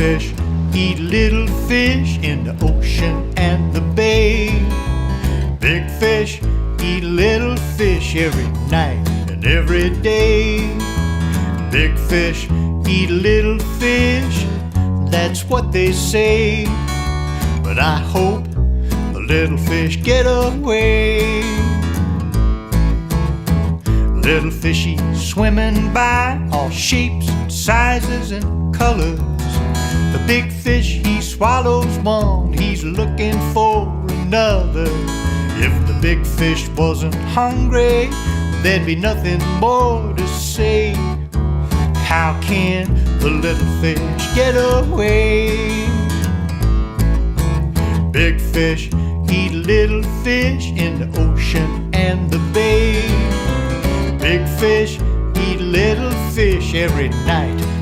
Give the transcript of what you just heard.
fish eat little fish in the ocean and the bay. Big fish eat little fish every night and every day. Big fish eat little fish, that's what they say. But I hope the little fish get away. Little fishy swimming by, all shapes and sizes and colors. The big fish, he swallows one, he's looking for another. If the big fish wasn't hungry, there'd be nothing more to say. How can the little fish get away? Big fish eat little fish in the ocean and the bay. Big fish eat little fish every night